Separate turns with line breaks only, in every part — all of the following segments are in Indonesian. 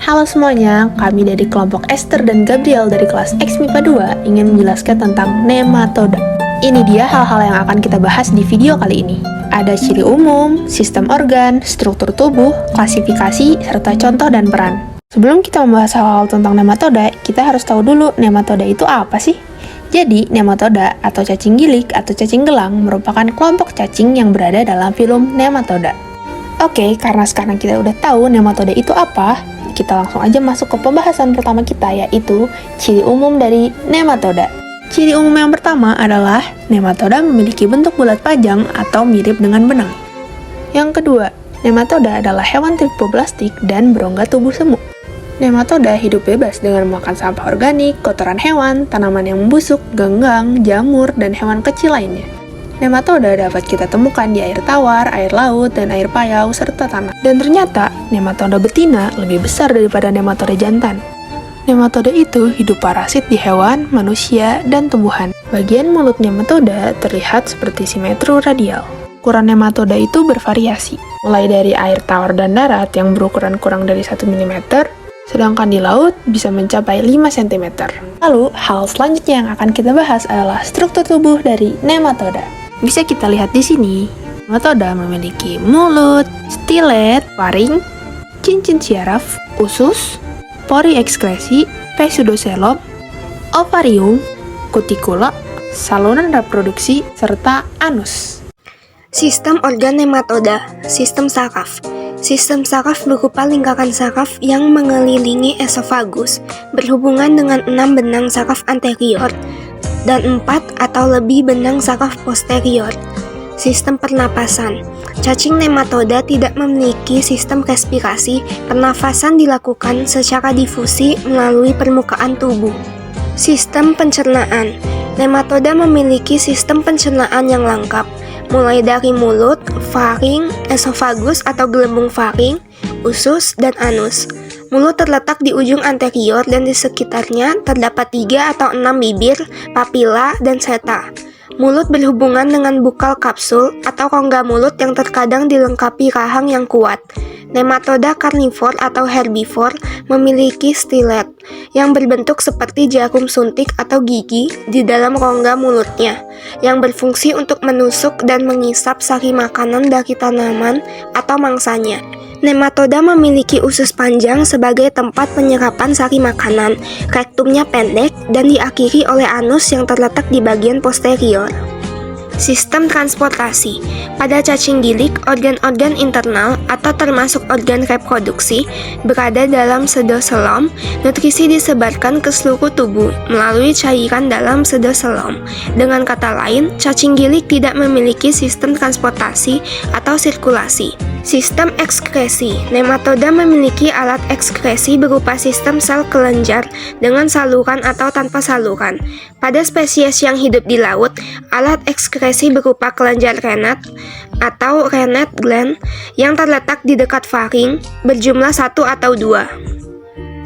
Halo semuanya, kami dari kelompok Esther dan Gabriel dari kelas X MIPA 2 ingin menjelaskan tentang nematoda. Ini dia hal-hal yang akan kita bahas di video kali ini. Ada ciri umum, sistem organ, struktur tubuh, klasifikasi, serta contoh dan peran. Sebelum kita membahas hal-hal tentang nematoda, kita harus tahu dulu nematoda itu apa sih? Jadi, nematoda atau cacing gilik atau cacing gelang merupakan kelompok cacing yang berada dalam filum nematoda. Oke, karena sekarang kita udah tahu nematoda itu apa, kita langsung aja masuk ke pembahasan pertama kita, yaitu ciri umum dari nematoda. Ciri umum yang pertama adalah nematoda memiliki bentuk bulat panjang atau mirip dengan benang. Yang kedua, nematoda adalah hewan tripoblastik dan berongga tubuh semu. Nematoda hidup bebas dengan memakan sampah organik, kotoran hewan, tanaman yang membusuk, ganggang, jamur, dan hewan kecil lainnya. Nematoda dapat kita temukan di air tawar, air laut, dan air payau, serta tanah. Dan ternyata, nematoda betina lebih besar daripada nematoda jantan. Nematoda itu hidup parasit di hewan, manusia, dan tumbuhan. Bagian mulut nematoda terlihat seperti simetro radial. Ukuran nematoda itu bervariasi, mulai dari air tawar dan darat yang berukuran kurang dari 1 mm, sedangkan di laut bisa mencapai 5 cm. Lalu, hal selanjutnya yang akan kita bahas adalah struktur tubuh dari nematoda. Bisa kita lihat di sini, nematoda memiliki mulut, stilet, faring, cincin syaraf, usus, pori ekskresi, pseudoselom, ovarium, kutikula, saluran reproduksi, serta anus.
Sistem organ nematoda, sistem saraf. Sistem saraf berupa lingkaran saraf yang mengelilingi esofagus, berhubungan dengan 6 benang saraf anterior dan 4 atau lebih benang saraf posterior. Sistem pernapasan. Cacing nematoda tidak memiliki sistem respirasi, pernafasan dilakukan secara difusi melalui permukaan tubuh. Sistem pencernaan. Nematoda memiliki sistem pencernaan yang lengkap, mulai dari mulut, faring, esofagus atau gelembung faring, usus, dan anus. Mulut terletak di ujung anterior dan di sekitarnya terdapat 3 atau 6 bibir, papila, dan seta. Mulut berhubungan dengan bukal kapsul atau rongga mulut yang terkadang dilengkapi rahang yang kuat. Nematoda karnivor atau herbivor memiliki stilet yang berbentuk seperti jarum suntik atau gigi di dalam rongga mulutnya, yang berfungsi untuk menusuk dan mengisap sari makanan dari tanaman atau mangsanya. Nematoda memiliki usus panjang sebagai tempat penyerapan sari makanan, rektumnya pendek, dan diakhiri oleh anus yang terletak di bagian posterior. Sistem transportasi. Pada cacing gilik, organ-organ internal atau termasuk organ reproduksi berada dalam pseudoselom. Nutrisi disebarkan ke seluruh tubuh melalui cairan dalam pseudoselom. Dengan kata lain, cacing gilik tidak memiliki sistem transportasi atau sirkulasi. Sistem ekskresi. Nematoda memiliki alat ekskresi berupa sistem sel kelenjar dengan saluran atau tanpa saluran. Pada spesies yang hidup di laut, alat ekskresi berupa kelenjar renat atau renat gland yang terletak di dekat faring, berjumlah 1 atau 2.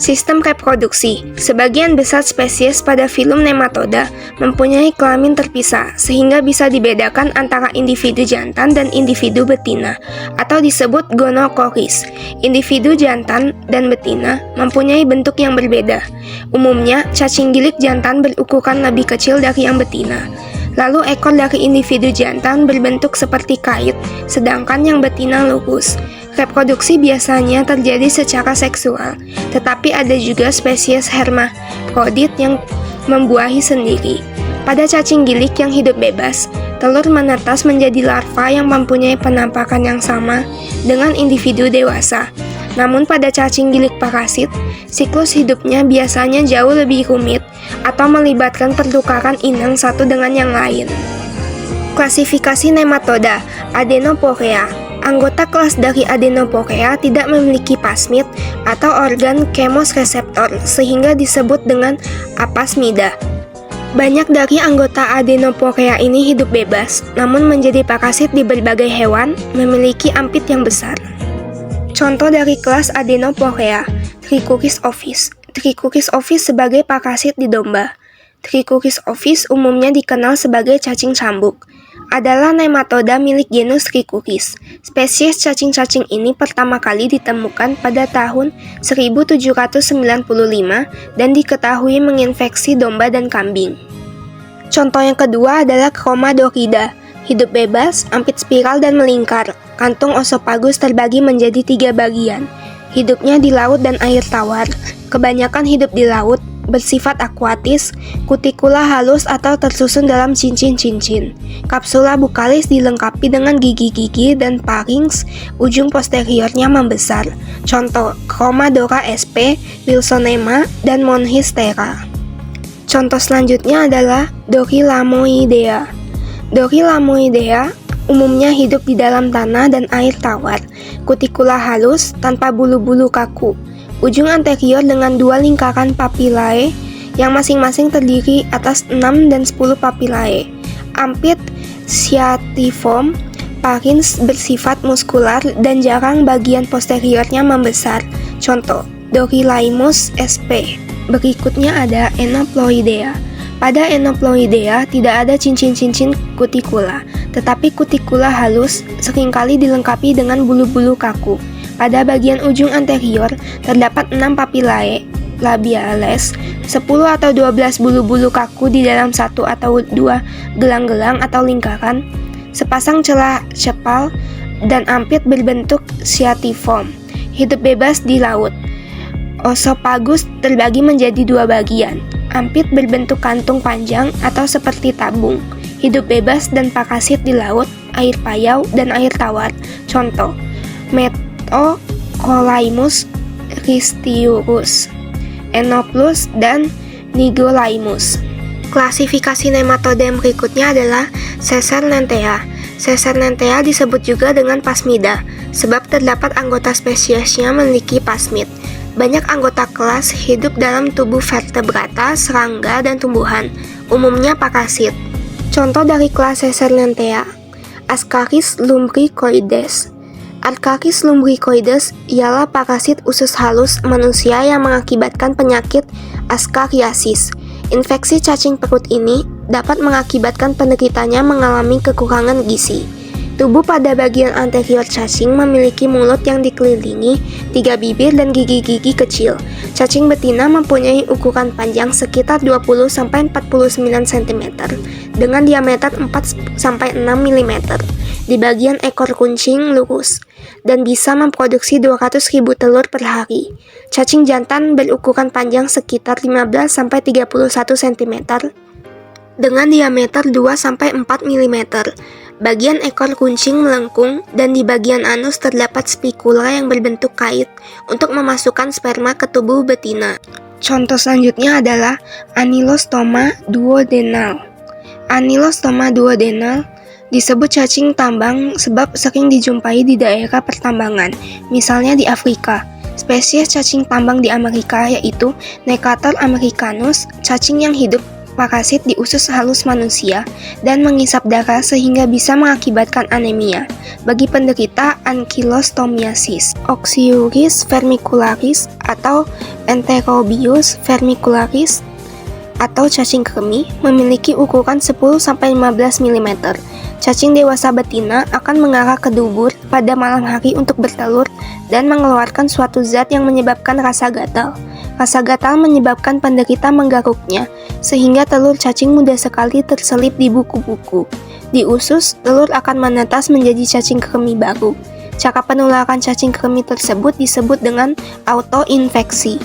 Sistem reproduksi. Sebagian besar spesies pada filum nematoda mempunyai kelamin terpisah, sehingga bisa dibedakan antara individu jantan dan individu betina, atau disebut gonokoris. Individu jantan dan betina mempunyai bentuk yang berbeda. Umumnya, cacing gilik jantan berukuran lebih kecil dari yang betina. Lalu ekor dari individu jantan berbentuk seperti kait, sedangkan yang betina lurus. Reproduksi biasanya terjadi secara seksual, tetapi ada juga spesies hermafrodit yang membuahi sendiri. Pada cacing gilik yang hidup bebas, telur menetas menjadi larva yang mempunyai penampakan yang sama dengan individu dewasa. Namun pada cacing gilik parasit, siklus hidupnya biasanya jauh lebih rumit atau melibatkan pertukaran inang satu dengan yang lain. Klasifikasi nematoda, Adenoporea. Anggota kelas dari Adenoporea tidak memiliki pasmid atau organ kemosreseptor sehingga disebut dengan apasmida. Banyak dari anggota Adenoporea ini hidup bebas, namun menjadi parasit di berbagai hewan, memiliki ampit yang besar. Contoh dari kelas Adenoporea, Trichuris ovis. Trichuris ovis sebagai parasit di domba. Trichuris ovis umumnya dikenal sebagai cacing cambuk. adalah nematoda milik genus Trichuris. Spesies cacing-cacing ini pertama kali ditemukan pada tahun 1795 dan diketahui menginfeksi domba dan kambing. Contoh yang kedua adalah Chromadorida. Hidup bebas, ampit spiral dan melingkar. Kantung Oesophagus terbagi menjadi 3 bagian. Hidupnya di laut dan air tawar. Kebanyakan hidup di laut, bersifat akuatis, kutikula halus atau tersusun dalam cincin-cincin. Kapsula bukalis dilengkapi dengan gigi-gigi dan pharynx, ujung posteriornya membesar. Contoh, Chromadora sp, Wilsonema, dan Monhistera. Contoh selanjutnya adalah Dorylamoidea. Dorylamoidea umumnya hidup di dalam tanah dan air tawar. Kutikula halus tanpa bulu-bulu kaku. Ujung anterior dengan 2 lingkaran papillae yang masing-masing terdiri atas 6 dan 10 papillae. Ampit sciatiform, pharynx bersifat muskular dan jarang bagian posteriornya membesar. Contoh, Dorylaemus sp. Berikutnya ada Enoploidea. Pada Enoploidea tidak ada cincin-cincin kutikula, tetapi kutikula halus seringkali dilengkapi dengan bulu-bulu kaku. Pada bagian ujung anterior terdapat 6 papillae labiales, 10 atau 12 bulu-bulu kaku di dalam 1 atau 2 gelang-gelang atau lingkaran, sepasang celah cepal, dan ampit berbentuk sciatiform. Hidup bebas di laut. Oesophagus terbagi menjadi 2 bagian. Ampit berbentuk kantung panjang atau seperti tabung. Hidup bebas dan parasit di laut, air payau, dan air tawar. Contoh, Metocolaemus ristiurus, Enoplus, dan Nigolaemus. Klasifikasi nematoda yang berikutnya adalah Sesernentea. Sesernentea disebut juga dengan Phasmida, sebab terdapat anggota spesiesnya memiliki plasmid. Banyak anggota kelas hidup dalam tubuh vertebrata, serangga, dan tumbuhan, umumnya parasit. Contoh dari kelas Sesernentea, Ascaris lumbricoides. Ascaris lumbricoides ialah parasit usus halus manusia yang mengakibatkan penyakit askariasis. Infeksi cacing perut ini dapat mengakibatkan penderitanya mengalami kekurangan gizi. Tubuh pada bagian anterior cacing memiliki mulut yang dikelilingi 3 bibir dan gigi-gigi kecil. Cacing betina mempunyai ukuran panjang sekitar 20-49 cm dengan diameter 4-6 mm di bagian ekor kuncing lurus dan bisa memproduksi 200.000 telur per hari. Cacing jantan berukuran panjang sekitar 15-31 cm dengan diameter 2-4 mm. Bagian ekor kuncing melengkung dan di bagian anus terdapat spikula yang berbentuk kait untuk memasukkan sperma ke tubuh betina. Contoh selanjutnya adalah Anylostoma duodenal. Anylostoma duodenal disebut cacing tambang sebab sering dijumpai di daerah pertambangan, misalnya di Afrika. Spesies cacing tambang di Amerika yaitu Necator americanus, cacing yang hidup parasit di usus halus manusia dan mengisap darah sehingga bisa mengakibatkan anemia. Bagi penderita ankylostomiasis, Oxyuris vermicularis atau Enterobius vermicularis atau cacing kremi memiliki ukuran 10-15 mm. Cacing dewasa betina akan mengarah ke dubur pada malam hari untuk bertelur dan mengeluarkan suatu zat yang menyebabkan rasa gatal. Rasa gatal menyebabkan penderita menggaruknya, sehingga telur cacing mudah sekali terselip di buku-buku. Di usus, telur akan menetas menjadi cacing kremi baru. Cara penularan cacing kremi tersebut disebut dengan autoinfeksi.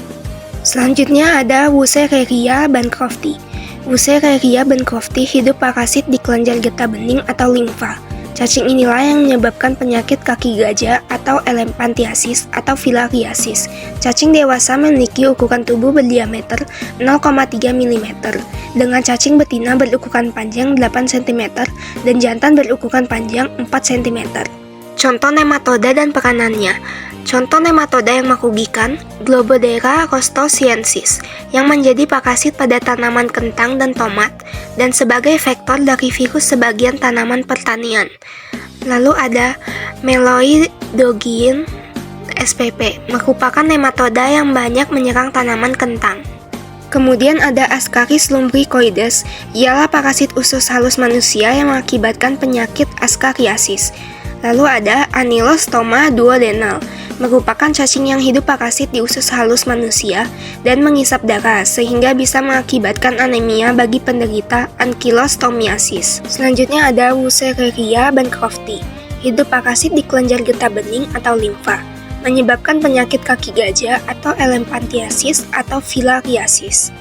Selanjutnya ada Wuchereria bancrofti. Wuchereria bancrofti hidup parasit di kelenjar getah bening atau limfa. Cacing inilah yang menyebabkan penyakit kaki gajah atau elephantiasis atau filariasis. Cacing dewasa memiliki ukuran tubuh berdiameter 0,3 mm, dengan cacing betina berukuran panjang 8 cm dan jantan berukuran panjang 4 cm. Contoh nematoda dan peranannya. Contoh nematoda yang merugikan, Globodera rostosiensis, yang menjadi parasit pada tanaman kentang dan tomat, dan sebagai vektor dari virus sebagian tanaman pertanian. Lalu ada Meloidogyne spp, merupakan nematoda yang banyak menyerang tanaman kentang. Kemudian ada Ascaris lumbricoides, ialah parasit usus halus manusia yang mengakibatkan penyakit askariasis. Lalu ada Anylostoma duodenal, merupakan cacing yang hidup parasit di usus halus manusia dan mengisap darah sehingga bisa mengakibatkan anemia bagi penderita ankylostomiasis. Selanjutnya ada Wuchereria bancrofti, hidup parasit di kelenjar getah bening atau limfa, menyebabkan penyakit kaki gajah atau elephantiasis atau filariasis.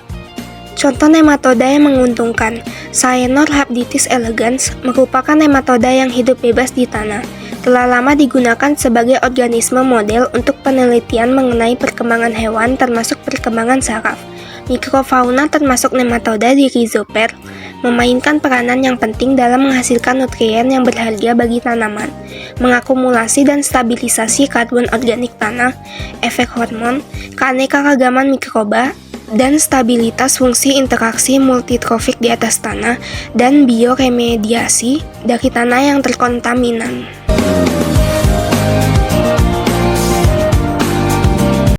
Contoh nematoda yang menguntungkan, Cyanorhabditis elegans merupakan nematoda yang hidup bebas di tanah. Telah lama digunakan sebagai organisme model untuk penelitian mengenai perkembangan hewan termasuk perkembangan saraf. Mikrofauna termasuk nematoda di rhizosphere memainkan peranan yang penting dalam menghasilkan nutrien yang berharga bagi tanaman, mengakumulasi dan stabilisasi karbon organik tanah, efek hormon, keanekaragaman mikroba, dan stabilitas fungsi interaksi multitrofik di atas tanah dan bioremediasi dari tanah yang terkontaminan.